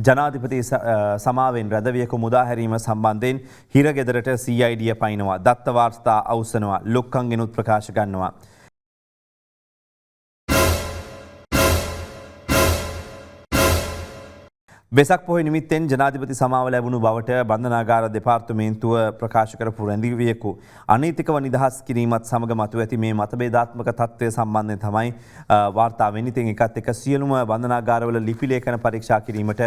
ජනාධිපති සමාවෙන් රදවියක මුදා හැරීම සම්බන්ධයෙන් හිරගෙදරට CID පයින්නවා. දත්ත වාර්තා අවසනවා. ලොක්කන්ගෙනුත් ප්‍රකාශ ගන්නවා. වෙසක් පොහොය නිමිත්තෙන් ජනාධිපති සමාව ලැබුණු බවට බන්ධනාගාර දෙපාර්තමේන්තුව ප්‍රකාශ කරපු රැඳවියෙකු අනීතිකව නිදහස් කිරීමත් සමග මතුව ඇති මේ මතභේදාත්මක තත්ත්වය සම්බන්ධයෙන් තමයි වාර්තා වෙන්නේ. ඉතින් ඒකත් එක්ක සියලුම බන්ධනාගාරවල ලිපි ලේඛන පරීක්ෂා කිරීමට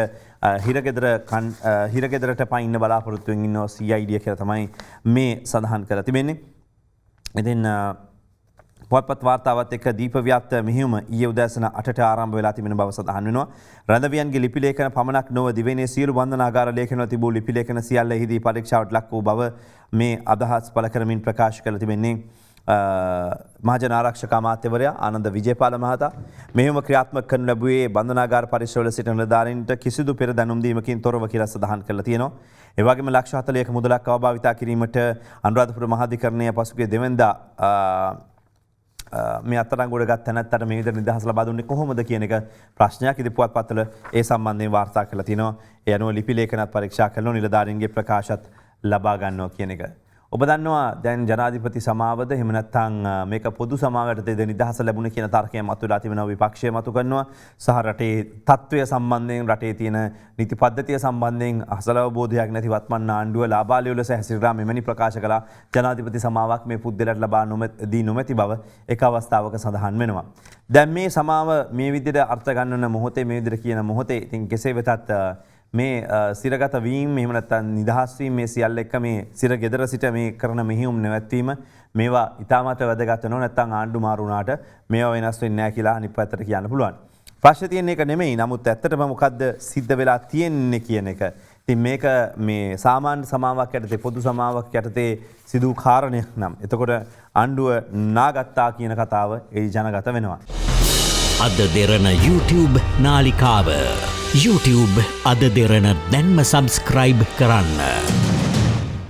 හිරගෙදරට පයින්න බලාපොරොත්තු වෙමින් ඉන්නවා CID කියලා තමයි මේ සඳහන් කරලා තිබෙන්නේ. ඉතින් පුවත්පත් වාර්තාවත් එක්ක දීපව්‍යාප්ත මෙහෙයුම ඊයේ උදෑසන 8ට ආරම්භ වෙලා තිබෙන බව සඳහන් වෙනවා. රැඳවියන්ගේ ලිපි ලේඛන පමණක් නොව දිවයිනේ සියලු බන්ධනාගාර ලේඛනවල තිබූ ලිපි ලේඛන සියල්ල එහිදී පරීක්ෂාවට ලක් වූ බව මේ අදහස් පළ කරමින් ප්‍රකාශ කළ තිබෙන්නේ මහජන ආරක්ෂක අමාත්‍යවරයා ආනන්ද විජේපාල මහතා. මෙහෙයුම ක්‍රියාත්මක කරනු ලැබුවේ බන්ධනාගාර පරිසරවල සිටින නිලධාරීන්ට කිසිදු පෙර දැනුම් දීමකින් තොරව කියලා සඳහන් කරලා තියෙනවා. ඒ වගේම ලක්ෂ 40ක මුදලක් අවභාවිතා කිරීමට අනුරාධපුර මහාධිකරණය පසුගිය දෙවැනිදා මේ අත්අඩංගුවට ගත් තැනැත්තට මේ විදිහට නිදහස ලබා දුන්නේ කොහොමද කියන එක ප්‍රශ්නයක් ඉදිරි පුවත්පත්වල ඒ සම්බන්ධයෙන් වාර්තා කරලා තිනවා. ඒ අනුව ලිපි ලේඛනත් පරීක්ෂා කරනවා නිලධාරීන්ගේ ප්‍රකාශත් ලබා ගන්නවා කියන එක. ඔබ දන්නවා දැන් ජනාධිපති සමාවද එහෙම නැත්නම් මේක පොදු සමාවයටද නිදහස ලැබුණේ කියන තර්කය මතුවලා තිබෙනවා විපක්ෂය මතු කරනවා සහ රටේ තත්ත්වය සම්බන්ධයෙන් රටේ තියෙන නීති පද්ධතිය සම්බන්ධයෙන් අසල අවබෝධයක් නැති වත්මන් ආණ්ඩුව ලාබාලිය ලෙස හැසිරලා මෙවැනි ප්‍රකාශ කළා ජනාධිපති සමාවක් මේ පුද්ගලයාට ලබා දී නොමැති බව එක අවස්ථාවක සඳහන් වෙනවා. දැන් මේ සමාව මේ විදිහට අර්ථ ගන්නන මොහොතේ මේ විදිහට කියන මොහොතේ ඉතින් කෙසේ වෙතත් මේ සිරගත වීම එහෙම නැත්නම් නිදහස් වීම මේ සියල්ල එක්ක මේ සිර ගෙදර සිට මේ කරන මෙහෙයුම් නැවැත්වීම මේවා ඊටමත් වැදගත් වෙනවා. නැත්නම් ආණ්ඩු මාරු වුණාට මේවා වෙනස් වෙන්නේ නැහැ කියලා අනිත් පැත්තට කියන්න පුළුවන්. ප්‍රශ්නේ තියෙන එක නෙමෙයි. නමුත් ඇත්තටම මොකද්ද සිද්ධ වෙලා තියෙන්නේ කියන එක. ඉතින් මේක මේ සාමාන්‍ය සමාවක් යටතේ පොදු සමාවක් යටතේ සිදු කාරණයක් නම් එතකොට ආණ්ඩුව නාගත්තා කියන කතාව ඒ ජනගත වෙනවා. අද දෙරණ YouTube නාලිකාව YouTube අද දෙරණ දැන්ම සබස්ක්‍රයිබ් කරන්න.